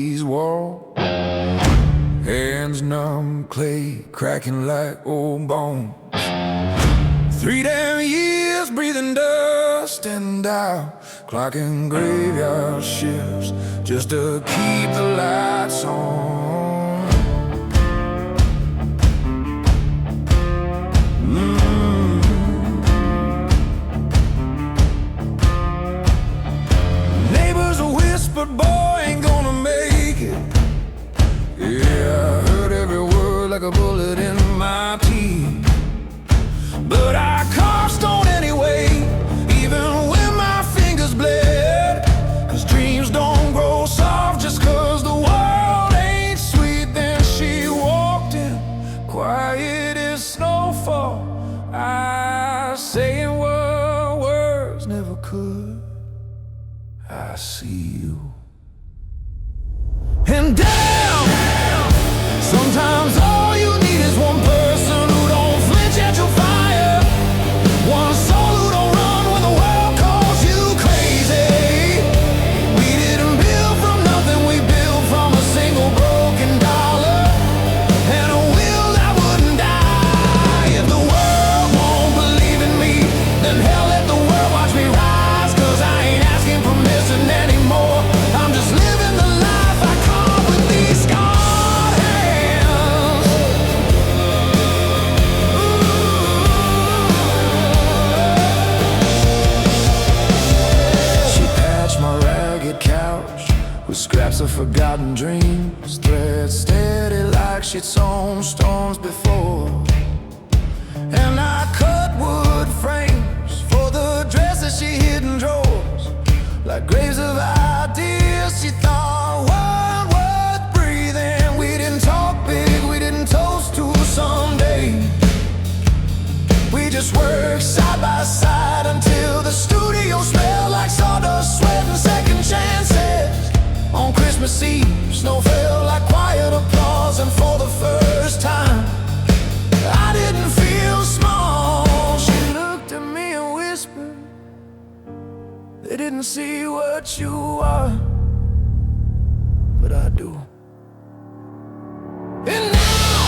these walls. Hands numb, clay cracking like old bones. 3 damn years breathing dust and doubt, clocking graveyard shifts just to keep the lights on. Neighbors whispered, boy, ain't gonna make it. Yeah, I heard every word like a bullet in my teeth. But I carved stone anyway, even when my fingers bled. 'Cause dreams don't grow soft just 'cause the world ain't sweet. Then she walked in, quiet as snowfall, eyes saying what words never could. I see you. And damn, sometimes all you need is one person who don't flinch at your fire. One soul who don't run when the world calls you crazy. We didn't build from nothing, we built from a single broken dollar and a will that wouldn't die. If the world won't believe in me, then hell, let the world watch me rise. 'Cause I ain't asking permission anymore, I'm just living the life I carved with these scarred hands. She patched my ragged couch with scraps of forgotten dreams, threads steady like she'd sown storms before. And I cut wood frames for the dresses she hid in drawers, like graves of ideas she thought weren't worth breathing. We didn't talk big, we didn't toast to someday. We just worked side by side until the studio smelled like sawdust, sweat, and second chances. On Christmas Eve, snow fell like quiet applause, and for the first time, I didn't feel small. She looked at me and whispered, they didn't see what you are, but I do. And now,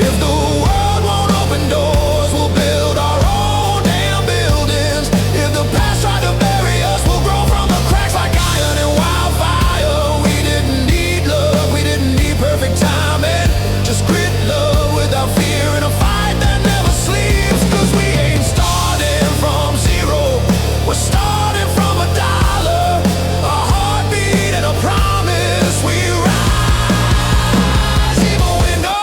if the world won't open doors, we'll build our own damn buildings. If the past tried to bury us, we'll grow from the cracks like iron and wildfire. We didn't need love, we didn't need perfect timing, just grit, love without fear, in a fight that never sleeps. 'Cause we ain't starting from zero, we're starting from a dollar, a heartbeat and a promise. We rise even when no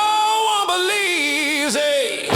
one believes it.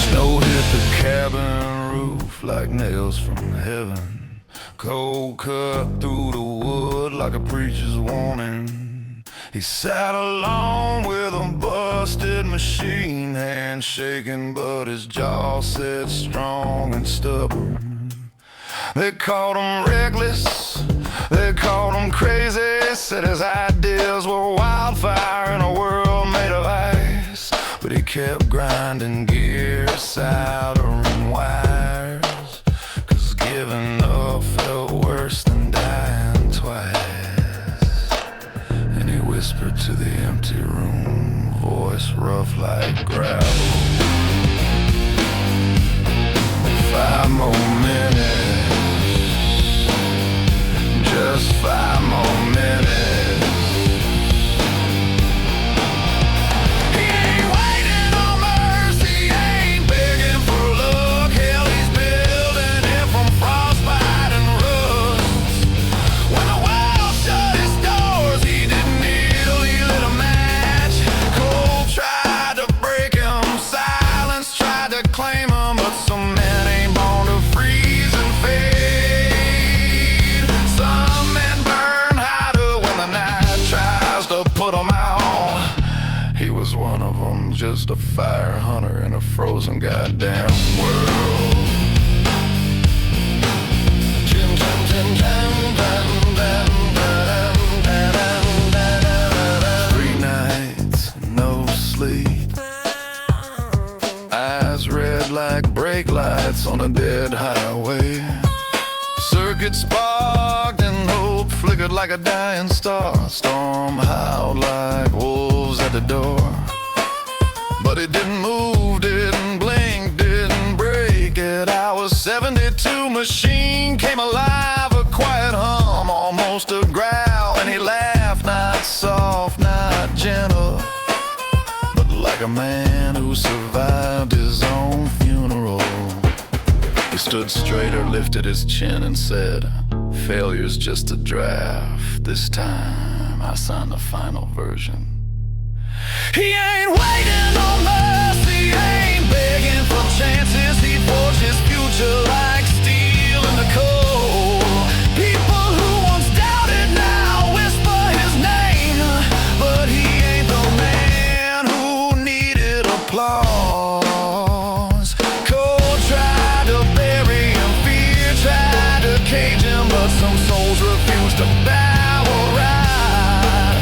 Snow hit the cabin roof like nails from heaven. Cold cut through the wood like a preacher's warning. He sat alone with a busted machine, hand shaking, but his jaw set strong and stubborn. They called him reckless, they called him crazy, said his ideas were wildfire in a world made of ice. But he kept grinding gears, soldering wires, 'cause giving up felt worse than dying twice. And he whispered to the empty room, voice rough like gravel, 5 more minutes, just 5 more minutes. He ain't waiting on mercy, ain't begging for luck. Hell, he's building it from frostbite and rust. When the world shut its doors, he didn't need a, he lit a match. was one of them, just a fire hunter in a frozen goddamn world. 3 nights, no sleep, eyes red like brake lights on a dead highway. Circuit sparked and hope flickered like a dying star. Storm howled like wolves at the door, but it didn't move, didn't blink, didn't break. At hour 72, machine came alive, a quiet hum, almost a growl. And he laughed, not soft, not gentle, but like a man who survived his own funeral. He stood straighter, lifted his chin and said, "Failure's just a draft. This time I signed the final version." He ain't waiting on mercy, ain't begging for chances. He forged his future like steel in the cold. People who once doubted now whisper his name, but he ain't the man who needed applause. Cold tried to bury him, fear tried to cage him, but some souls refused to bow or ride.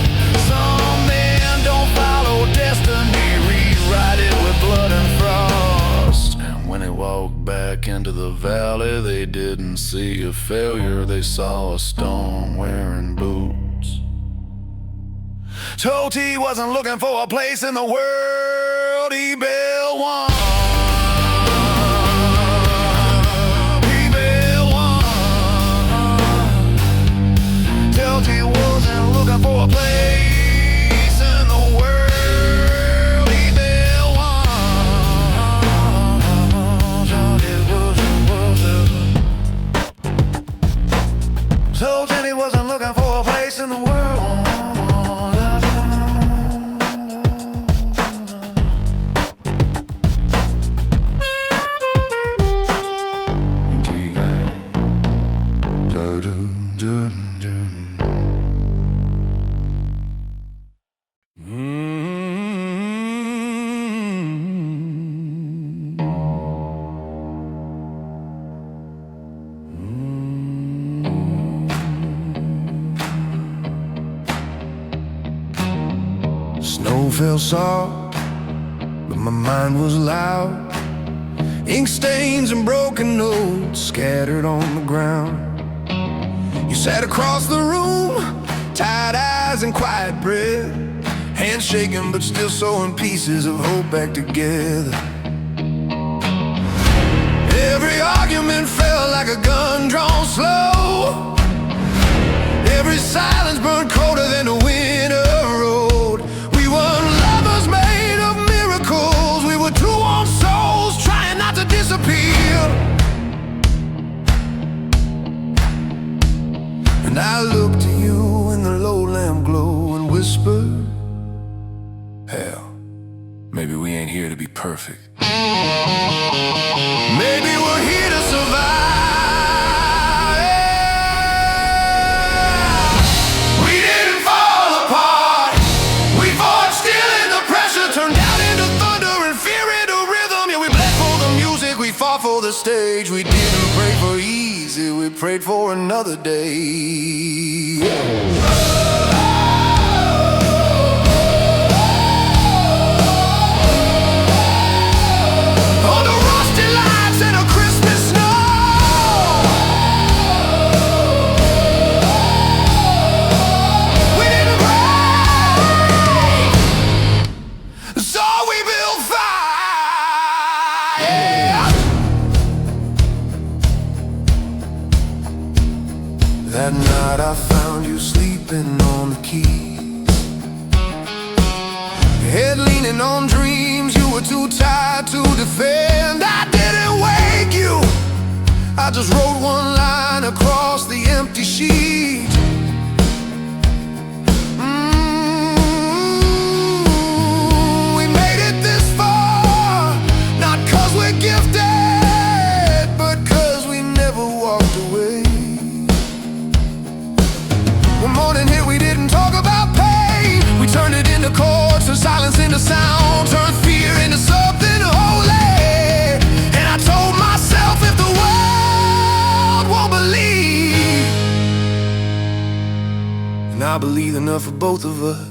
Some men don't follow destiny, rewrite it with blood and frost. And when he walked back into the valley, they didn't see a failure, they saw a stone wearing boots. Told he wasn't looking for a place in the world, he built one. He built one. Told he wasn't looking for a place in the world, he built one. Told he wasn't looking for a place in the world. Snow fell soft, but my mind was loud. Ink stains and broken notes scattered on the ground. You sat across the room, tired eyes and quiet breath, hands shaking but still sewing pieces of hope back together. Every argument felt like a gun drawn slow. Every silence burned colder than the winter road. We weren't lovers made of miracles, we were two warm souls trying not to disappear. And I looked to you in the low lamp glow and whispered, "Hell, maybe we ain't here to be perfect. Maybe we're here to survive." We didn't fall apart, we fought still in the pressure, turned doubt into thunder and fear into rhythm. Yeah, we bled for the music, we fought for the stage. We didn't pray for easy, we prayed for another day. That night I found you sleeping on the keys, your head leaning on dreams you were too tired to defend. I didn't wake you, I just wrote one line across the empty sheet. We made it this far, not 'cause we're gifted, but 'cause we never walked away. One morning here we didn't talk about pain, we turned it into chords and silence into sound. I believe enough for both of us.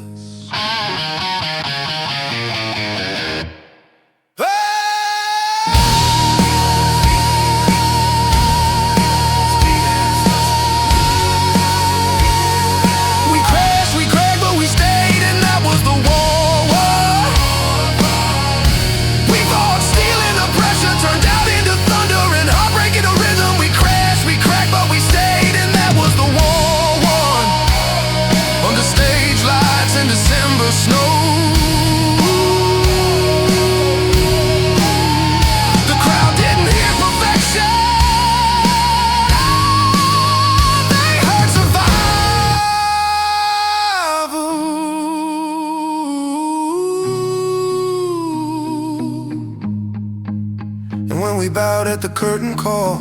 And when we bowed at the curtain call,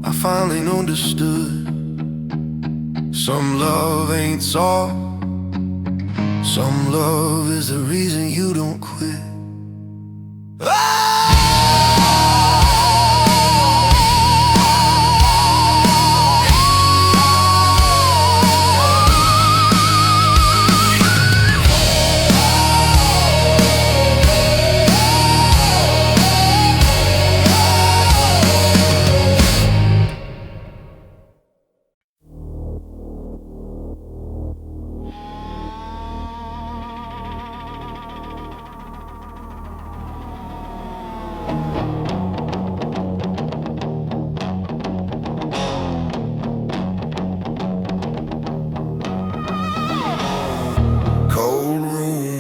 I finally understood. Some love ain't soft. Some love is the reason you don't quit.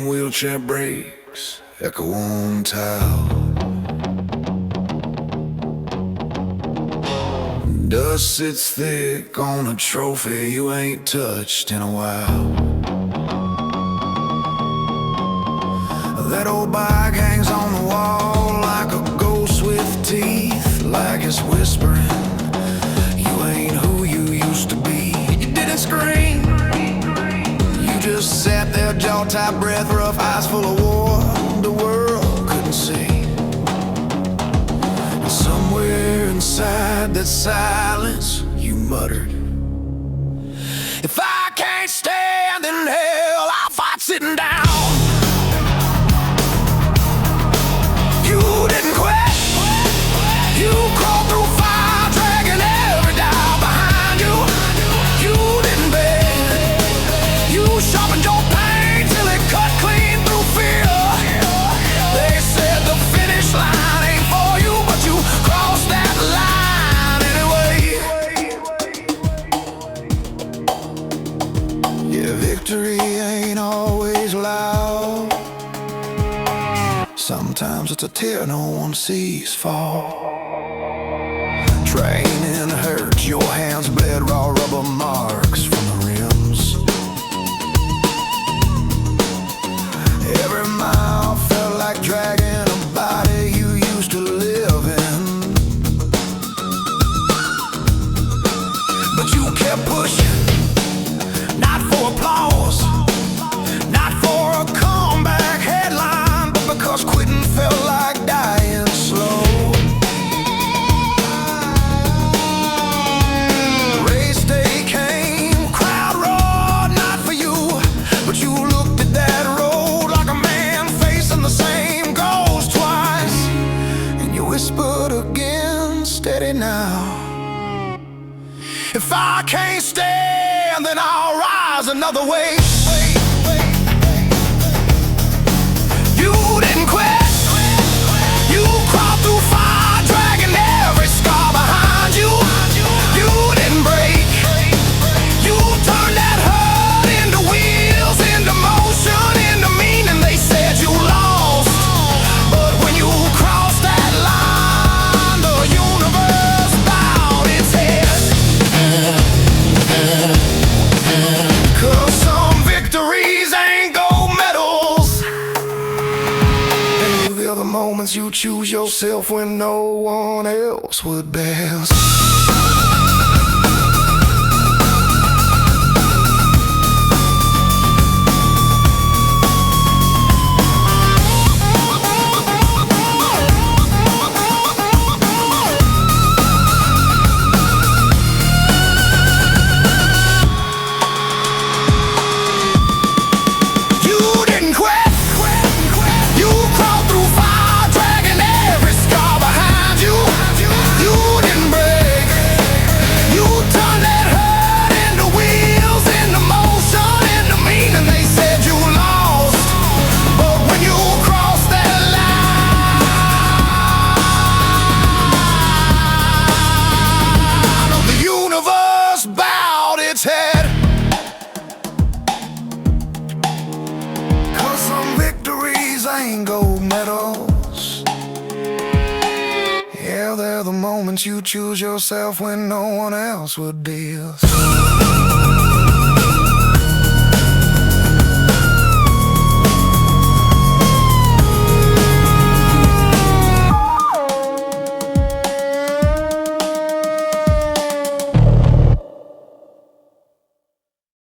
Wheelchair breaks, echo on tile. Dust sits thick on a trophy you ain't touched in a while. That old bike hangs on the wall like a ghost with teeth, like it's whispering, you ain't who you used to be. You didn't scream, you just sat there, jaw-tight, breath rough, eyes full of war. The world couldn't see. And somewhere inside that silence, you muttered, if I can't stand in hell, I'll fight sitting down. You didn't quit. You crawled through fire, dragging every doubt behind you. You didn't beg. You sharpened your pain till it cut clean through fear. They said the finish line ain't for you, but you crossed that line anyway. Yeah, victory ain't always loud. Sometimes it's a tear no one sees fall. Training hurt, your hands bled raw rubber marks from the rims. Every mile felt like dragging a body you used to live in. But you kept pushing, not for applause, not for a comeback headline, but because quitting felt like dying slow. Race day came, crowd roared, not for you, but you looked at that road like a man facing the same goals twice, and you whispered again, steady now. If I can't stand, then I'll rise another way. You didn't quit. You crawled through fire, dragging every scar behind you. You didn't break. You turned that hurt into wheels, into motion, into meaning. They said you lost, but when you crossed that line, the universe bowed its head. 'Cause some victories ain't gold medals. They're the moments you choose yourself when no one else would best. moments you choose yourself when no one else would be.